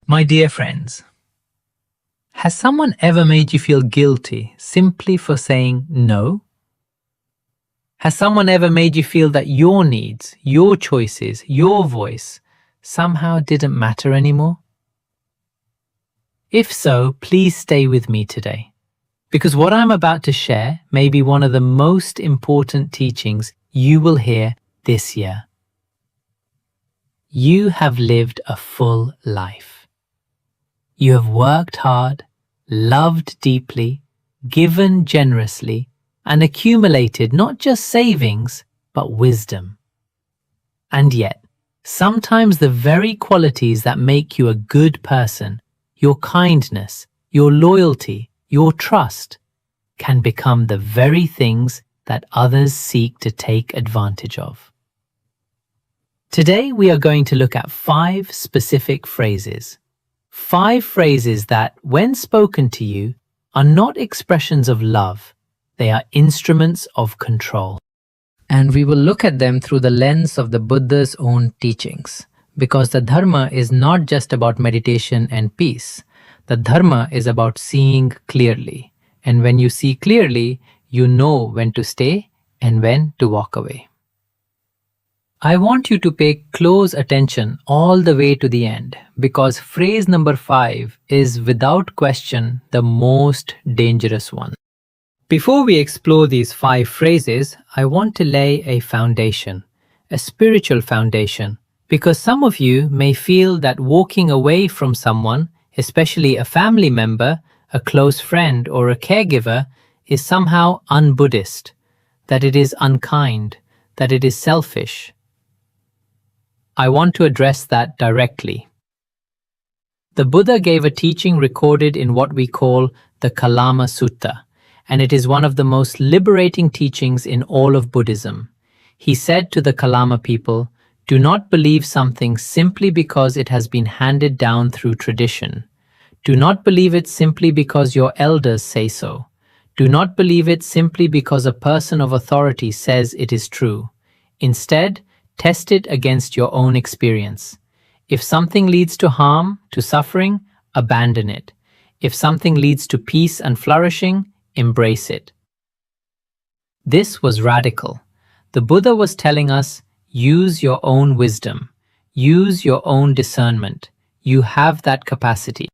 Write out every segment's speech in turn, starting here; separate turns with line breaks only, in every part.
My dear friends, has someone ever made you feel guilty simply for saying no? Has someone ever made you feel that your needs, your choices, your voice somehow didn't matter anymore? If so, please stay with me today, because what I'm about to share may be one of the most important teachings you will hear this year. You have lived a full life. You have worked hard, loved deeply, given generously, and accumulated not just savings, but wisdom. And yet, sometimes the very qualities that make you a good person, your kindness, your loyalty, your trust, can become the very things that others seek to take advantage of. Today we are going to look at 5 specific phrases. 5 phrases that, when spoken to you, are not expressions of love, they are instruments of control. And we will look at them through the lens of the Buddha's own teachings, because the Dharma is not just about meditation and peace. The Dharma is about seeing clearly, and when you see clearly, you know when to stay and when to walk away. I want you to pay close attention all the way to the end, because phrase number 5 is without question the most dangerous one. Before we explore these 5 phrases, I want to lay a foundation, a spiritual foundation, because some of you may feel that walking away from someone, especially a family member, a close friend, or a caregiver, is somehow un-Buddhist, that it is unkind, that it is selfish. I want to address that directly. The Buddha gave a teaching recorded in what we call the Kalama Sutta, and it is one of the most liberating teachings in all of Buddhism. He said to the Kalama people, "Do not believe something simply because it has been handed down through tradition. Do not believe it simply because your elders say so. Do not believe it simply because a person of authority says it is true. Instead, test it against your own experience. If something leads to harm, to suffering, abandon it. If something leads to peace and flourishing, embrace it." This was radical. The Buddha was telling us, use your own wisdom, use your own discernment. You have that capacity.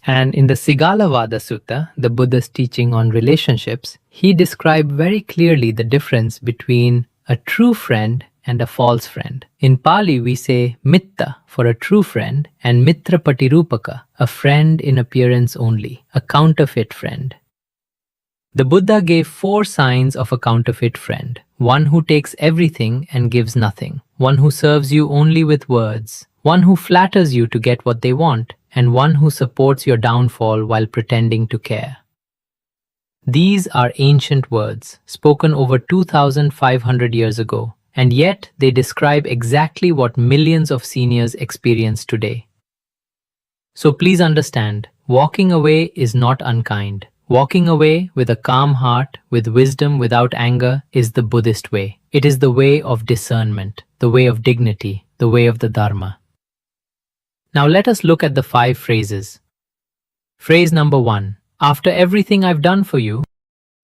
And in the Sigalavada Sutta, the Buddha's teaching on relationships, he described very clearly the difference between a true friend and a false friend. In Pali, we say mitta for a true friend and mitra patirupaka, a friend in appearance only, a counterfeit friend. The Buddha gave 4 signs of a counterfeit friend: one who takes everything and gives nothing, one who serves you only with words, one who flatters you to get what they want, and one who supports your downfall while pretending to care. These are ancient words, spoken over 2,500 years ago, and yet they describe exactly what millions of seniors experience today. So please understand, walking away is not unkind. Walking away with a calm heart, with wisdom without anger, is the Buddhist way. It is the way of discernment, the way of dignity, the way of the Dharma. Now let us look at the 5 phrases. Phrase number 1. After everything I've done for you.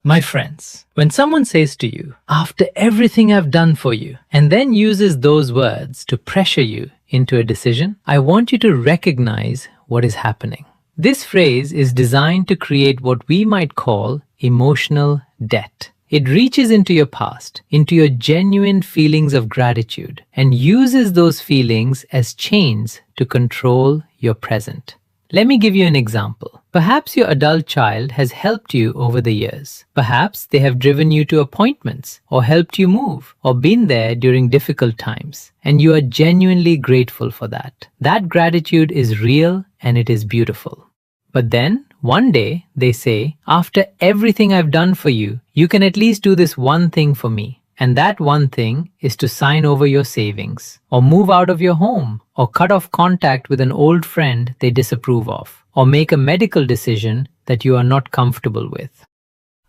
My friends, when someone says to you, "After everything I've done for you," and then uses those words to pressure you into a decision, I want you to recognize what is happening. This phrase is designed to create what we might call emotional debt. It reaches into your past, into your genuine feelings of gratitude, and uses those feelings as chains to control your present. Let me give you an example. Perhaps your adult child has helped you over the years. Perhaps they have driven you to appointments, or helped you move, or been there during difficult times, and you are genuinely grateful for that. That gratitude is real and it is beautiful. But then, one day, they say, "After everything I've done for you, you can at least do this one thing for me." And that one thing is to sign over your savings, or move out of your home, or cut off contact with an old friend they disapprove of, or make a medical decision that you are not comfortable with.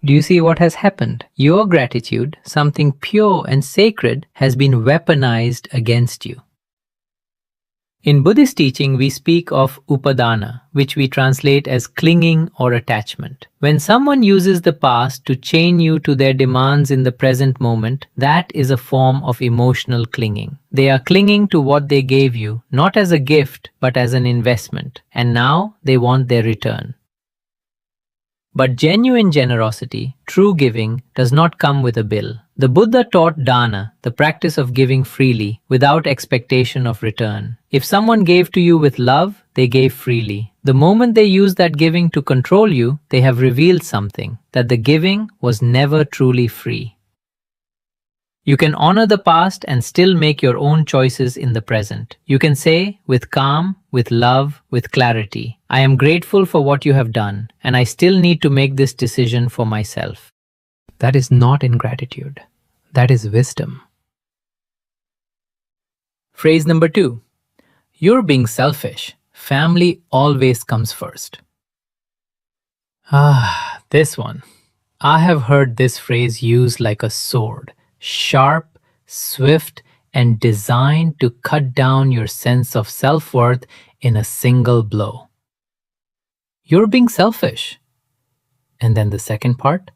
Do you see what has happened? Your gratitude, something pure and sacred, has been weaponized against you. In Buddhist teaching, we speak of upadana, which we translate as clinging or attachment. When someone uses the past to chain you to their demands in the present moment, that is a form of emotional clinging. They are clinging to what they gave you, not as a gift, but as an investment, and now they want their return. But genuine generosity, true giving, does not come with a bill. The Buddha taught dana, the practice of giving freely, without expectation of return. If someone gave to you with love, they gave freely. The moment they use that giving to control you, they have revealed something, that the giving was never truly free. You can honor the past and still make your own choices in the present. You can say, with calm, with love, with clarity, I am grateful for what you have done, and I still need to make this decision for myself. That is not ingratitude. That is wisdom. Phrase number 2. You're being selfish. Family always comes first. This one. I have heard this phrase used like a sword. Sharp, swift, and designed to cut down your sense of self-worth in a single blow. You're being selfish. And then the second part,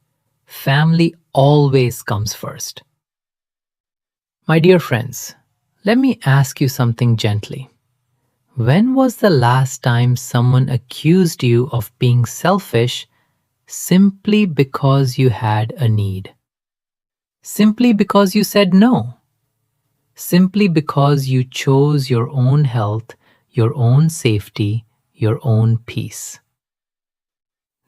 family always comes first. My dear friends, let me ask you something gently. When was the last time someone accused you of being selfish simply because you had a need? Simply because you said no. Simply because you chose your own health, your own safety, your own peace.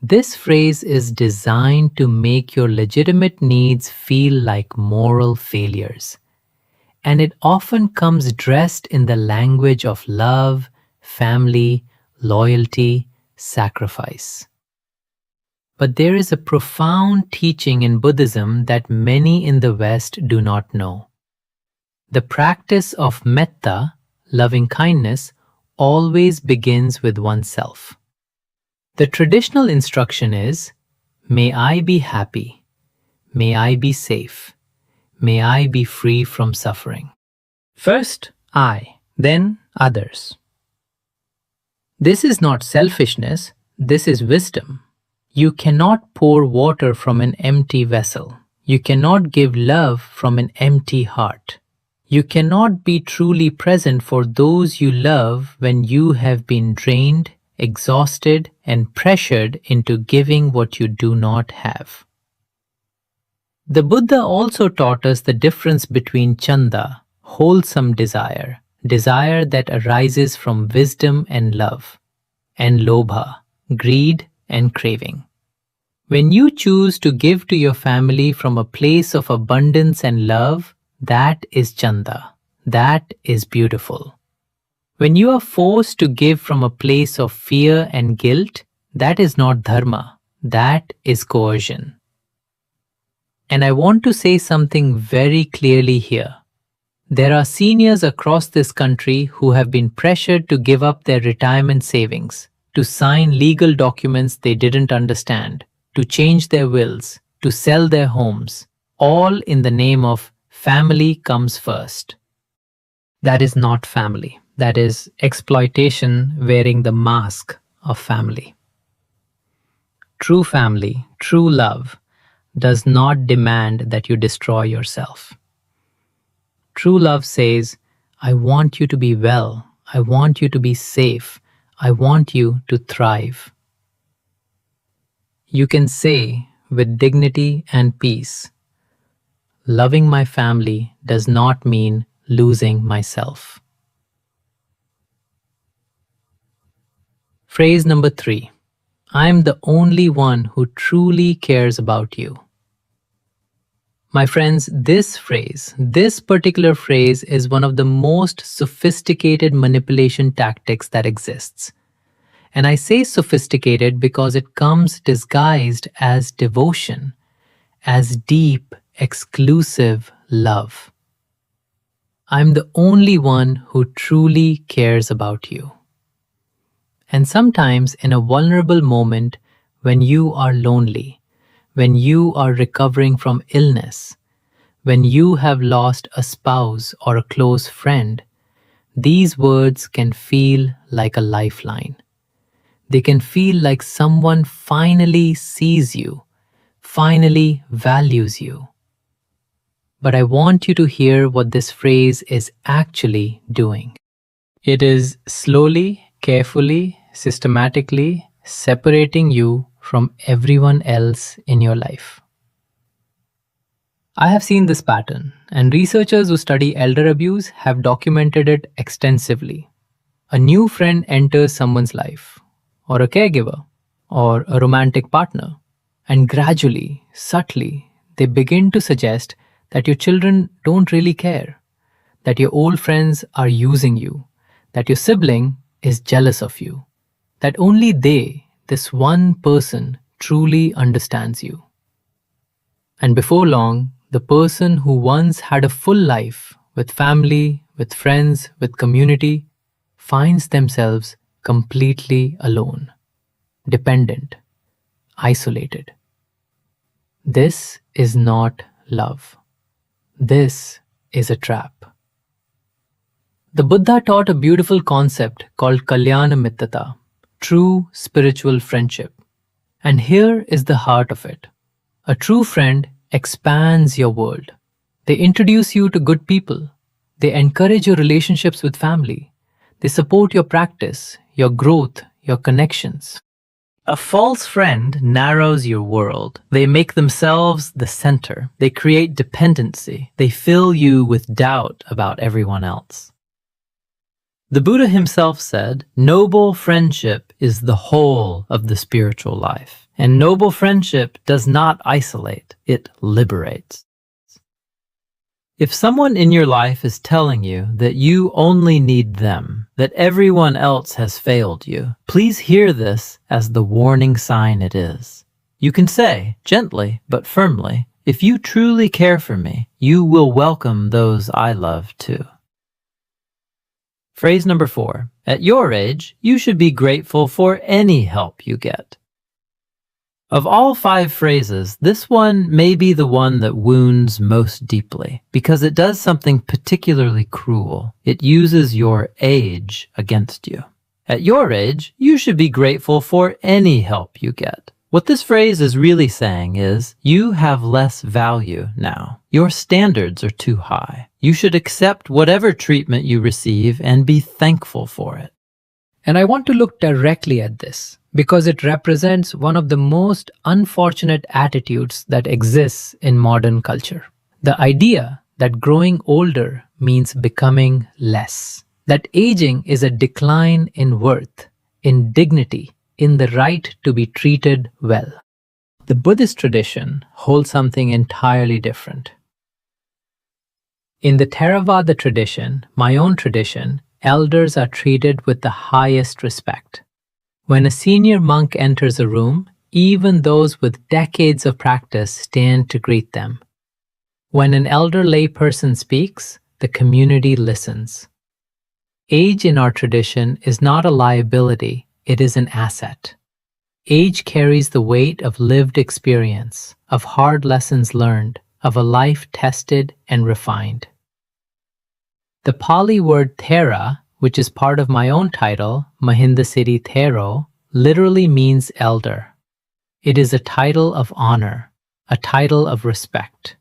This phrase is designed to make your legitimate needs feel like moral failures, and it often comes dressed in the language of love, family, loyalty, sacrifice. But there is a profound teaching in Buddhism that many in the West do not know. The practice of metta, loving kindness, always begins with oneself. The traditional instruction is, may I be happy, may I be safe, may I be free from suffering. First, I, then others. This is not selfishness, this is wisdom. You cannot pour water from an empty vessel. You cannot give love from an empty heart. You cannot be truly present for those you love when you have been drained, exhausted, and pressured into giving what you do not have. The Buddha also taught us the difference between chanda, wholesome desire, desire that arises from wisdom and love, and lobha, greed and craving. When you choose to give to your family from a place of abundance and love, that is chanda. That is beautiful. When you are forced to give from a place of fear and guilt, that is not dharma. That is coercion. And I want to say something very clearly here. There are seniors across this country who have been pressured to give up their retirement savings, to sign legal documents they didn't understand, to change their wills, to sell their homes, all in the name of family comes first. That is not family. That is exploitation wearing the mask of family. True family, true love, does not demand that you destroy yourself. True love says, I want you to be well, I want you to be safe, I want you to thrive. You can say with dignity and peace, loving my family does not mean losing myself. Phrase number 3. I am the only one who truly cares about you. My friends, this particular phrase is one of the most sophisticated manipulation tactics that exists. And I say sophisticated because it comes disguised as devotion, as deep, exclusive love. I'm the only one who truly cares about you. And sometimes in a vulnerable moment when you are lonely, when you are recovering from illness, when you have lost a spouse or a close friend, these words can feel like a lifeline. They can feel like someone finally sees you, finally values you. But I want you to hear what this phrase is actually doing. It is slowly, carefully, systematically separating you from everyone else in your life. I have seen this pattern, and researchers who study elder abuse have documented it extensively. A new friend enters someone's life, or a caregiver, or a romantic partner, and gradually, subtly, they begin to suggest that your children don't really care, that your old friends are using you, that your sibling is jealous of you, that only they, this one person, truly understands you. And before long, the person who once had a full life with family, with friends, with community, finds themselves completely alone, dependent, isolated. This is not love. This is a trap. The Buddha taught a beautiful concept called Kalyana Mittata, true spiritual friendship. And here is the heart of it. A true friend expands your world. They introduce you to good people. They encourage your relationships with family. They support your practice, your growth, your connections. A false friend narrows your world. They make themselves the center. They create dependency. They fill you with doubt about everyone else. The Buddha himself said, "Noble friendship is the whole of the spiritual life." And noble friendship does not isolate, it liberates. If someone in your life is telling you that you only need them, that everyone else has failed you, please hear this as the warning sign it is. You can say, gently but firmly, "If you truly care for me, you will welcome those I love too." Phrase number 4. At your age, you should be grateful for any help you get. Of all 5 phrases, this one may be the one that wounds most deeply because it does something particularly cruel. It uses your age against you. At your age, you should be grateful for any help you get. What this phrase is really saying is, you have less value now. Your standards are too high. You should accept whatever treatment you receive and be thankful for it. And I want to look directly at this, because it represents one of the most unfortunate attitudes that exists in modern culture. The idea that growing older means becoming less, that aging is a decline in worth, in dignity, in the right to be treated well. The Buddhist tradition holds something entirely different. In the Theravada tradition, my own tradition, elders are treated with the highest respect. When a senior monk enters a room, even those with decades of practice stand to greet them. When an elder lay person speaks, the community listens. Age in our tradition is not a liability, it is an asset. Age carries the weight of lived experience, of hard lessons learned, of a life tested and refined. The Pali word Thera, which is part of my own title, Mahindasiddhi Thero, literally means elder. It is a title of honor, a title of respect,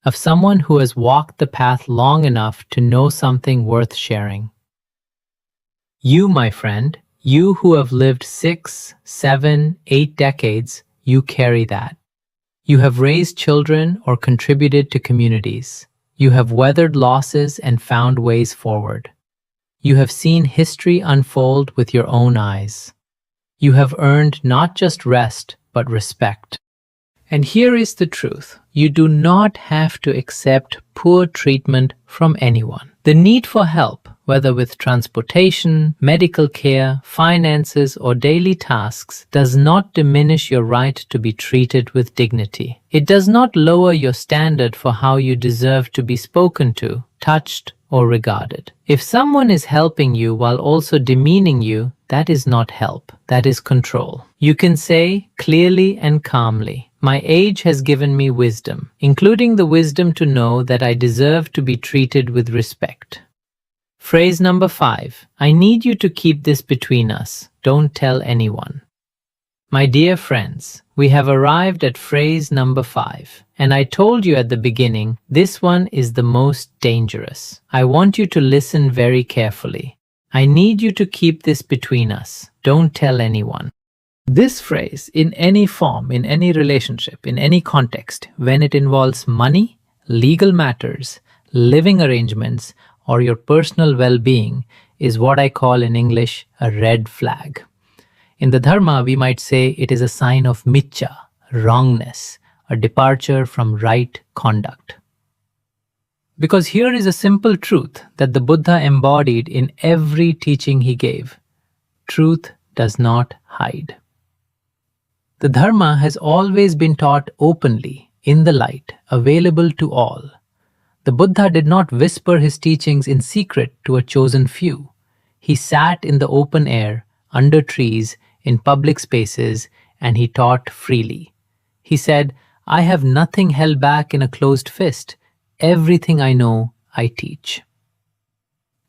of someone who has walked the path long enough to know something worth sharing. You, my friend, you who have lived 6, 7, 8 decades, you carry that. You have raised children or contributed to communities. You have weathered losses and found ways forward. You have seen history unfold with your own eyes. You have earned not just rest, but respect. And here is the truth. You do not have to accept poor treatment from anyone. The need for help, whether with transportation, medical care, finances, or daily tasks, does not diminish your right to be treated with dignity. It does not lower your standard for how you deserve to be spoken to, touched, or regarded. If someone is helping you while also demeaning you, that is not help, that is control. You can say clearly and calmly, "My age has given me wisdom, including the wisdom to know that I deserve to be treated with respect." Phrase number 5. I need you to keep this between us. Don't tell anyone. My dear friends, we have arrived at phrase number 5. And I told you at the beginning, this one is the most dangerous. I want you to listen very carefully. I need you to keep this between us. Don't tell anyone. This phrase, in any form, in any relationship, in any context, when it involves money, legal matters, living arrangements, or your personal well-being, is what I call in English a red flag. In the Dharma, we might say it is a sign of miccha, wrongness, a departure from right conduct. Because here is a simple truth that the Buddha embodied in every teaching he gave. Truth does not hide. The Dharma has always been taught openly, in the light, available to all. The Buddha did not whisper his teachings in secret to a chosen few. He sat in the open air, under trees, in public spaces, and he taught freely. He said, I have nothing held back in a closed fist. Everything I know, I teach.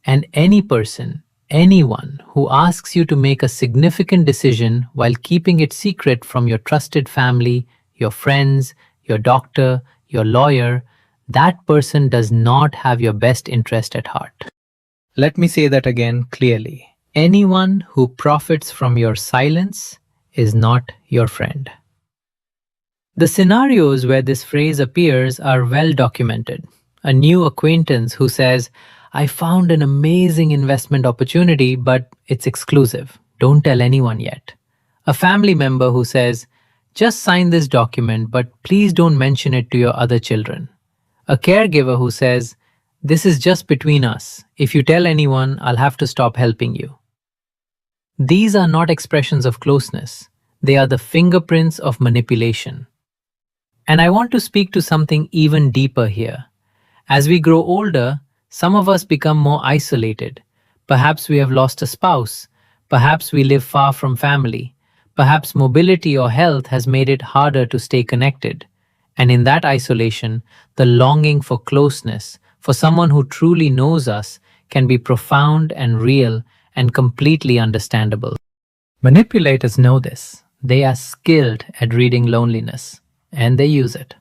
And any person, anyone who asks you to make a significant decision while keeping it secret from your trusted family, your friends, your doctor, your lawyer, that person does not have your best interest at heart. Let me say that again clearly. Anyone who profits from your silence is not your friend. The scenarios where this phrase appears are well documented. A new acquaintance who says, I found an amazing investment opportunity, but it's exclusive. Don't tell anyone yet. A family member who says, just sign this document, but please don't mention it to your other children. A caregiver who says, this is just between us. If you tell anyone, I'll have to stop helping you. These are not expressions of closeness. They are the fingerprints of manipulation. And I want to speak to something even deeper here. As we grow older, some of us become more isolated. Perhaps we have lost a spouse. Perhaps we live far from family. Perhaps mobility or health has made it harder to stay connected. And in that isolation, the longing for closeness, for someone who truly knows us, can be profound and real and completely understandable. Manipulators know this. They are skilled at reading loneliness, and they use it.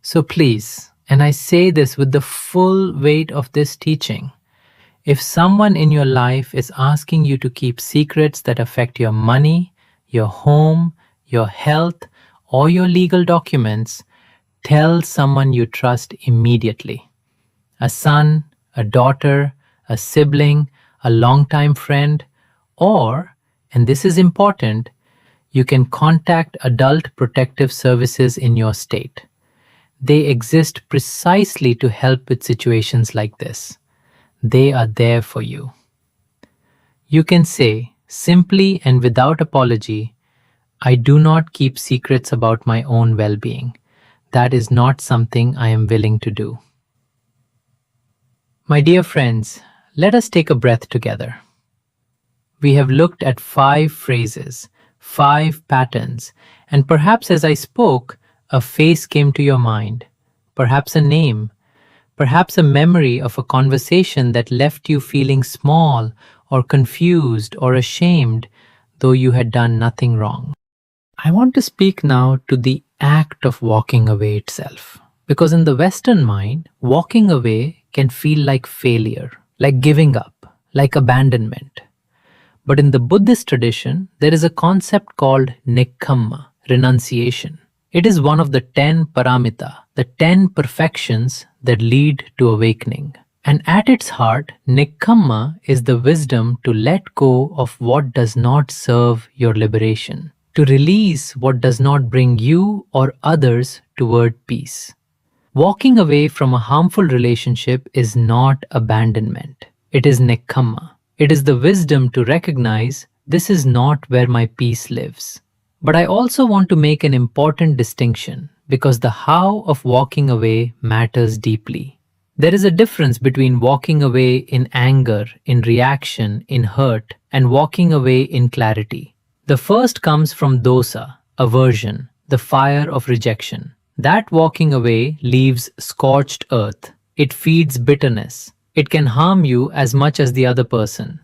So please, and I say this with the full weight of this teaching, if someone in your life is asking you to keep secrets that affect your money, your home, your health, or your legal documents, tell someone you trust immediately. A son, a daughter, a sibling, a longtime friend, or, and this is important, you can contact adult protective services in your state. They exist precisely to help with situations like this. They are there for you. You can say, simply and without apology, I do not keep secrets about my own well-being. That is not something I am willing to do. My dear friends, let us take a breath together. We have looked at 5 phrases, 5 patterns, and perhaps as I spoke, a face came to your mind, perhaps a name, perhaps a memory of a conversation that left you feeling small or confused or ashamed, though you had done nothing wrong. I want to speak now to the act of walking away itself, because in the Western mind, walking away can feel like failure, like giving up, like abandonment. But in the Buddhist tradition, there is a concept called nekkhamma, renunciation. It is one of the 10 paramita, the 10 perfections that lead to awakening. And at its heart, nekkhamma is the wisdom to let go of what does not serve your liberation, to release what does not bring you or others toward peace. Walking away from a harmful relationship is not abandonment. It is nekkhamma. It is the wisdom to recognize this is not where my peace lives. But I also want to make an important distinction because the how of walking away matters deeply. There is a difference between walking away in anger, in reaction, in hurt, and walking away in clarity. The first comes from dosa, aversion, the fire of rejection. That walking away leaves scorched earth. It feeds bitterness. It can harm you as much as the other person.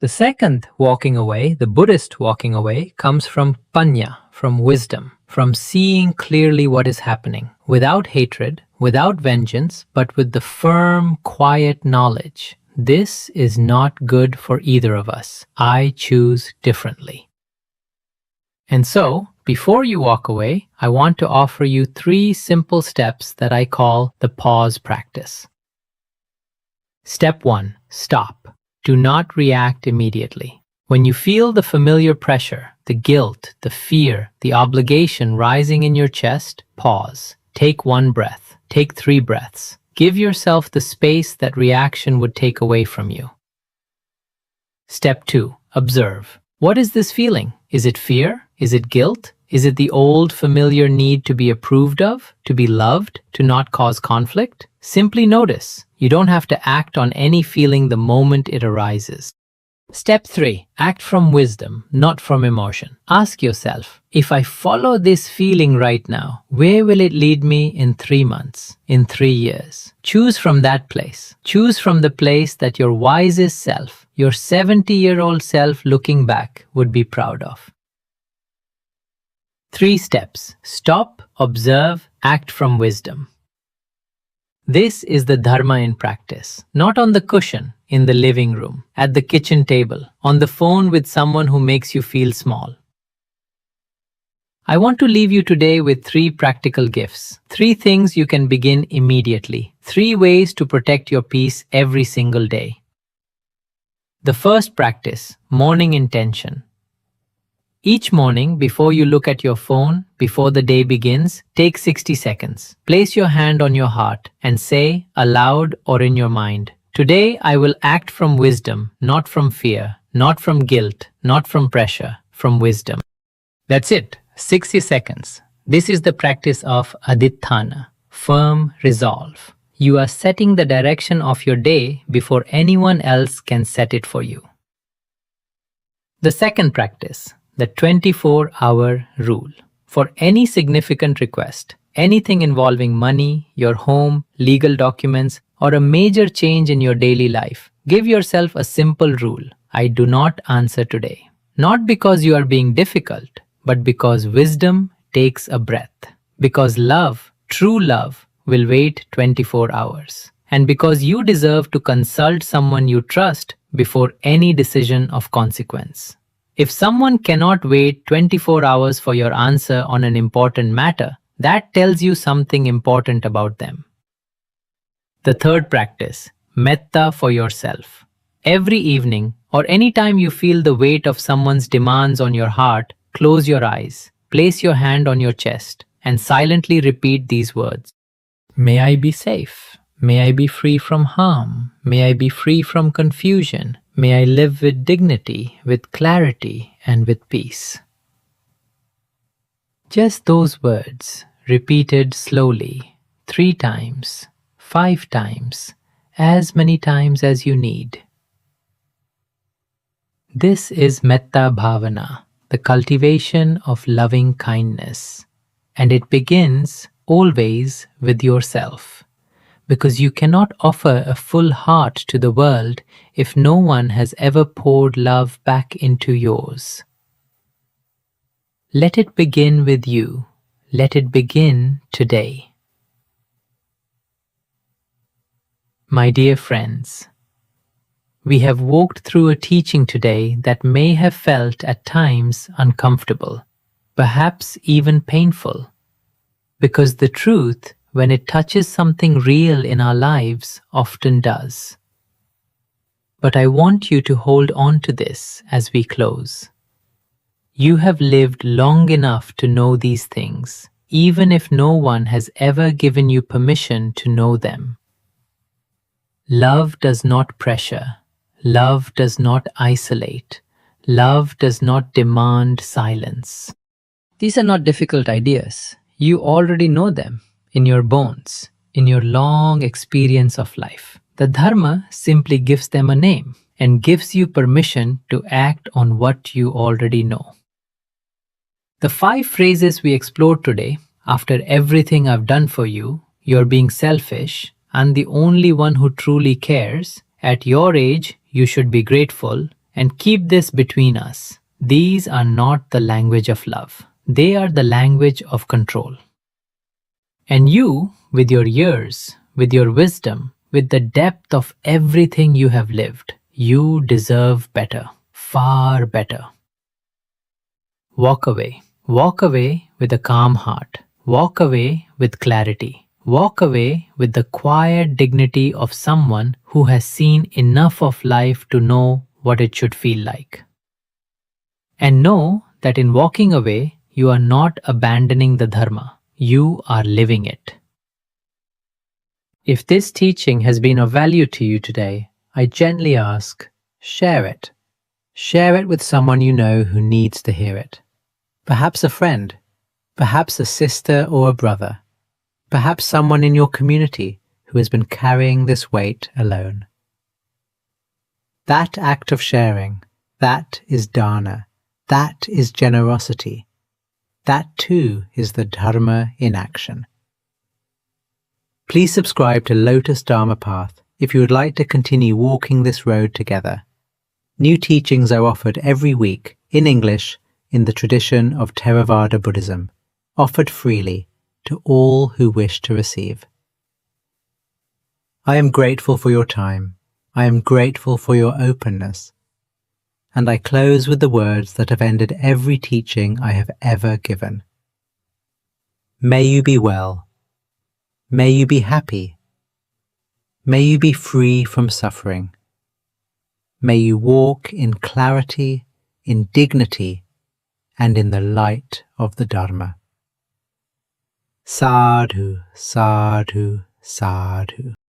The second walking away, the Buddhist walking away, comes from panya, from wisdom, from seeing clearly what is happening, without hatred, without vengeance, but with the firm, quiet knowledge. This is not good for either of us. I choose differently. And so, before you walk away, I want to offer you 3 simple steps that I call the pause practice. Step 1. Stop. Do not react immediately. When you feel the familiar pressure, the guilt, the fear, the obligation rising in your chest, pause. Take 1 breath. Take 3 breaths. Give yourself the space that reaction would take away from you. Step 2. Observe. What is this feeling? Is it fear? Is it guilt? Is it the old familiar need to be approved of, to be loved, to not cause conflict? Simply notice. You don't have to act on any feeling the moment it arises. Step 3. Act from wisdom, not from emotion. Ask yourself, if I follow this feeling right now, where will it lead me in 3 months, in 3 years? Choose from that place. Choose from the place that your wisest self, your 70-year-old self looking back, would be proud of. 3 steps. Stop, observe, act from wisdom. This is the Dharma in practice, not on the cushion, in the living room, at the kitchen table, on the phone with someone who makes you feel small. I want to leave you today with 3 practical gifts, 3 things you can begin immediately, 3 ways to protect your peace every single day. The first practice, morning intention. Each morning, before you look at your phone, before the day begins, take 60 seconds. Place your hand on your heart and say, aloud or in your mind, today I will act from wisdom, not from fear, not from guilt, not from pressure, from wisdom. That's it, 60 seconds. This is the practice of aditthana, firm resolve. You are setting the direction of your day before anyone else can set it for you. The second practice, the 24-hour rule. For any significant request, anything involving money, your home, legal documents, or a major change in your daily life, give yourself a simple rule. I do not answer today. Not because you are being difficult, but because wisdom takes a breath. Because love, true love, will wait 24 hours. And because you deserve to consult someone you trust before any decision of consequence. If someone cannot wait 24 hours for your answer on an important matter, that tells you something important about them. The third practice, metta for yourself. Every evening, or anytime you feel the weight of someone's demands on your heart, close your eyes, place your hand on your chest, and silently repeat these words. May I be safe. May I be free from harm. May I be free from confusion. May I live with dignity, with clarity, and with peace. Just those words, repeated slowly, 3 times, 5 times, as many times as you need. This is metta bhavana, the cultivation of loving kindness, and it begins always with yourself. Because you cannot offer a full heart to the world if no one has ever poured love back into yours. Let it begin with you. Let it begin today. My dear friends, we have walked through a teaching today that may have felt at times uncomfortable, perhaps even painful, because the truth, when it touches something real in our lives, often does. But I want you to hold on to this as we close. You have lived long enough to know these things, even if no one has ever given you permission to know them. Love does not pressure. Love does not isolate. Love does not demand silence. These are not difficult ideas. You already know them. In your bones, in your long experience of life. The Dharma simply gives them a name and gives you permission to act on what you already know. The 5 phrases we explored today, after everything I've done for you, you're being selfish, and the only one who truly cares. At your age, you should be grateful and keep this between us. These are not the language of love. They are the language of control. And you, with your years, with your wisdom, with the depth of everything you have lived, you deserve better, far better. Walk away. Walk away with a calm heart. Walk away with clarity. Walk away with the quiet dignity of someone who has seen enough of life to know what it should feel like. And know that in walking away, you are not abandoning the Dharma. You are living it. If this teaching has been of value to you today, I gently ask, share it. Share it with someone you know who needs to hear it. Perhaps a friend, perhaps a sister or a brother, perhaps someone in your community who has been carrying this weight alone. That act of sharing, that is dana, that is generosity. That too is the Dharma in action. Please subscribe to Lotus Dharma Path if you would like to continue walking this road together. New teachings are offered every week in English in the tradition of Theravada Buddhism, offered freely to all who wish to receive. I am grateful for your time. I am grateful for your openness. And I close with the words that have ended every teaching I have ever given. May you be well. May you be happy. May you be free from suffering. May you walk in clarity, in dignity, and in the light of the Dharma. Sadhu, sadhu, sadhu.